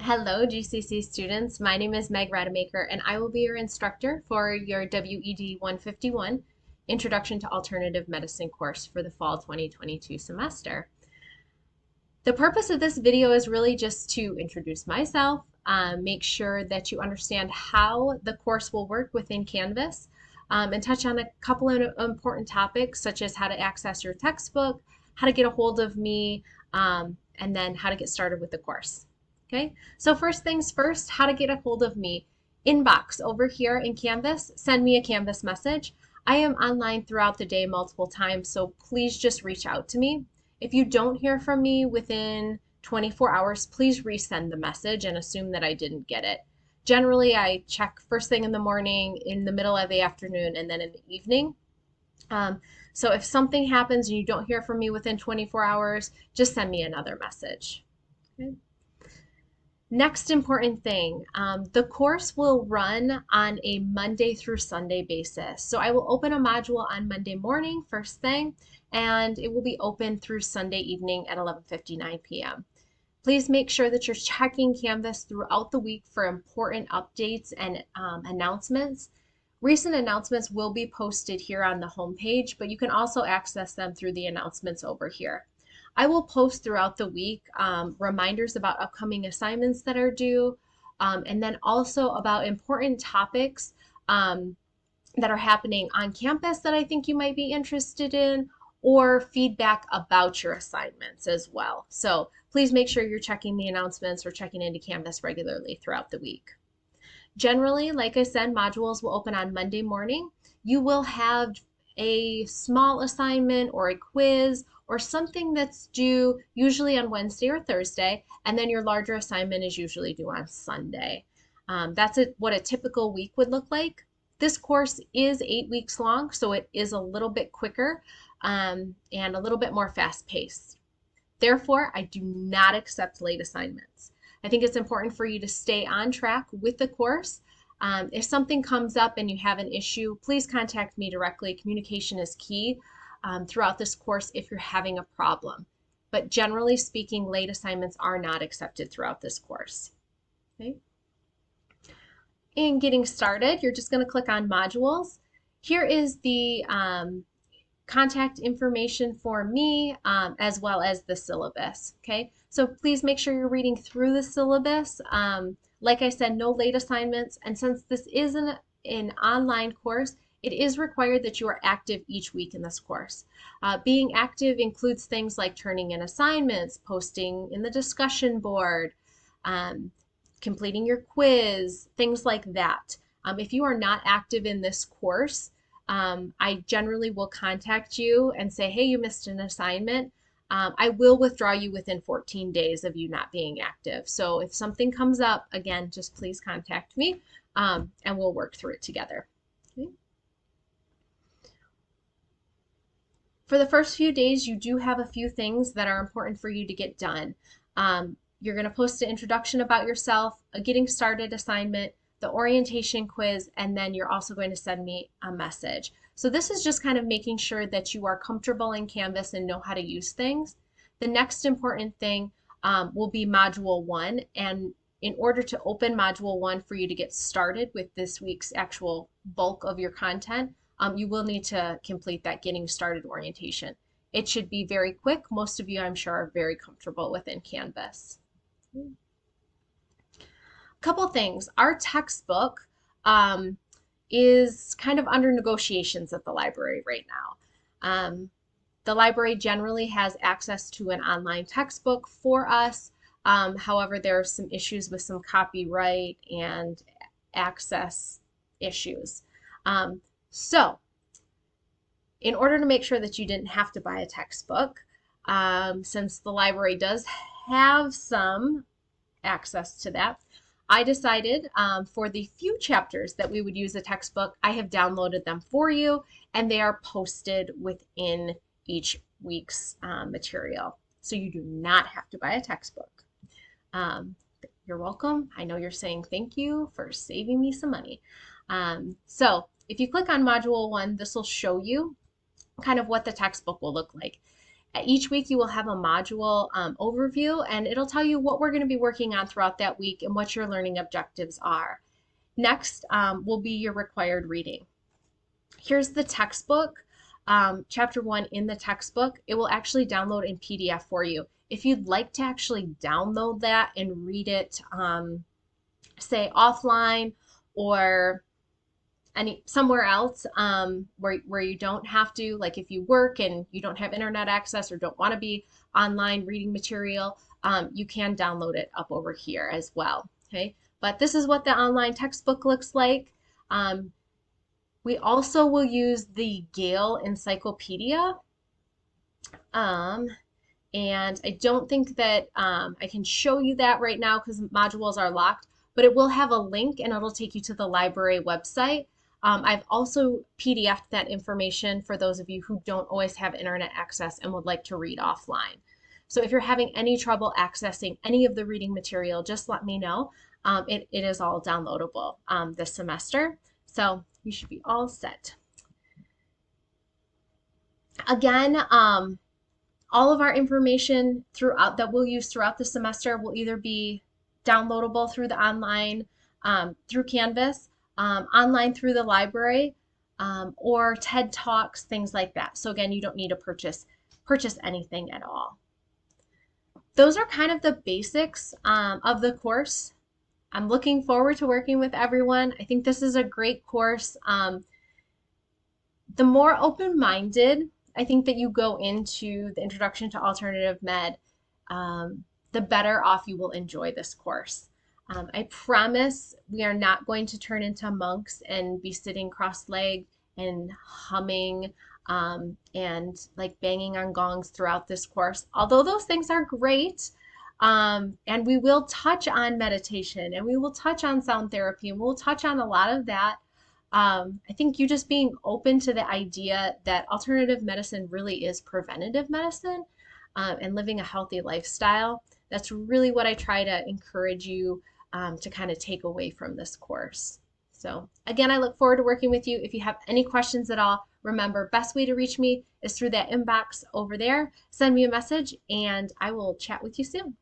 Hello, GCC students. My name is Meg Rademacher, and I will be your instructor for your WED 151 Introduction to Alternative Medicine course for the fall 2022 semester. The purpose of this video is really just to introduce myself, make sure that you understand how the course will work within Canvas, and touch on a couple of important topics such as how to access your textbook, how to get a hold of me, and then how to get started with the course. Okay, so first things first, how to get a hold of me. Inbox over here in Canvas, send me a Canvas message. I am online throughout the day multiple times, so please just reach out to me. If you don't hear from me within 24 hours, please resend the message and assume that I didn't get it. Generally, I check first thing in the morning, in the middle of the afternoon, and then in the evening. So if something happens and you don't hear from me within 24 hours, just send me another message. Okay. Next important thing, the course will run on a Monday through Sunday basis. So I will open a module on Monday morning, first thing, and it will be open through Sunday evening at 11:59 p.m. Please make sure that you're checking Canvas throughout the week for important updates and announcements. Recent announcements will be posted here on the homepage, but you can also access them through the announcements over here. I will post throughout the week reminders about upcoming assignments that are due, and then also about important topics that are happening on campus that I think you might be interested in, or feedback about your assignments as well. So please make sure you're checking the announcements or checking into Canvas regularly throughout the week. Generally, like I said, modules will open on Monday morning. You will have a small assignment or a quiz or something that's due usually on Wednesday or Thursday, and then your larger assignment is usually due on Sunday. That's what a typical week would look like. This course is 8 weeks long, so it is a little bit quicker and a little bit more fast-paced. Therefore, I do not accept late assignments. I think it's important for you to stay on track with the course. If something comes up and you have an issue, please contact me directly. Communication is key throughout this course if you're having a problem. But generally speaking, late assignments are not accepted throughout this course. Okay. In getting started, you're just going to click on modules. Here is the contact information for me as well as the syllabus. Okay, so please make sure you're reading through the syllabus. Like I said, no late assignments, and since this is an online course, it is required that you are active each week in this course. Being active includes things like turning in assignments, posting in the discussion board, completing your quiz, things like that. If you are not active in this course, I generally will contact you and say, hey, you missed an assignment. I will withdraw you within 14 days of you not being active. So if something comes up, again, just please contact me and we'll work through it together. Okay. For the first few days, you do have a few things that are important for you to get done. You're going to post an introduction about yourself, a getting started assignment, the orientation quiz, and then you're also going to send me a message. So this is just kind of making sure that you are comfortable in Canvas and know how to use things. The next important thing will be Module 1, and in order to open Module 1 for you to get started with this week's actual bulk of your content, you will need to complete that getting started orientation. It should be very quick. Most of you, I'm sure, are very comfortable within Canvas. Couple things. Our textbook is kind of under negotiations at the library right now. The library generally has access to an online textbook for us. However, there are some issues with some copyright and access issues. So in order to make sure that you didn't have to buy a textbook, since the library does have some access to that, I decided for the few chapters that we would use a textbook, I have downloaded them for you, and they are posted within each week's material. So you do not have to buy a textbook. You're welcome. I know you're saying thank you for saving me some money. So if you click on Module 1, this will show you kind of what the textbook will look like. Each week you will have a module overview, and it'll tell you what we're going to be working on throughout that week and what your learning objectives are. Next will be your required reading. Here's the textbook, chapter 1 in the textbook. It will actually download in PDF for you. If you'd like to actually download that and read it, say offline or somewhere else where you don't have to, like if you work and you don't have internet access or don't want to be online reading material, you can download it up over here as well. Okay, but this is what the online textbook looks like. We also will use the Gale Encyclopedia. And I don't think that I can show you that right now because modules are locked, but it will have a link and it'll take you to the library website. I've also PDF'd that information for those of you who don't always have internet access and would like to read offline. So if you're having any trouble accessing any of the reading material, just let me know. It is all downloadable this semester. So you should be all set. Again, all of our information throughout that we'll use throughout the semester will either be downloadable through the online, through Canvas, online through the library, or TED Talks, things like that. So again, you don't need to purchase anything at all. Those are kind of the basics of the course. I'm looking forward to working with everyone. I think this is a great course. The more open-minded I think that you go into the Introduction to Alternative Med, the better off you will enjoy this course. I promise we are not going to turn into monks and be sitting cross-legged and humming and like banging on gongs throughout this course, although those things are great. And we will touch on meditation and we will touch on sound therapy and we'll touch on a lot of that. I think you just being open to the idea that alternative medicine really is preventative medicine and living a healthy lifestyle. That's really what I try to encourage you to kind of take away from this course. So again, I look forward to working with you. If you have any questions at all, remember, best way to reach me is through that inbox over there. Send me a message and I will chat with you soon.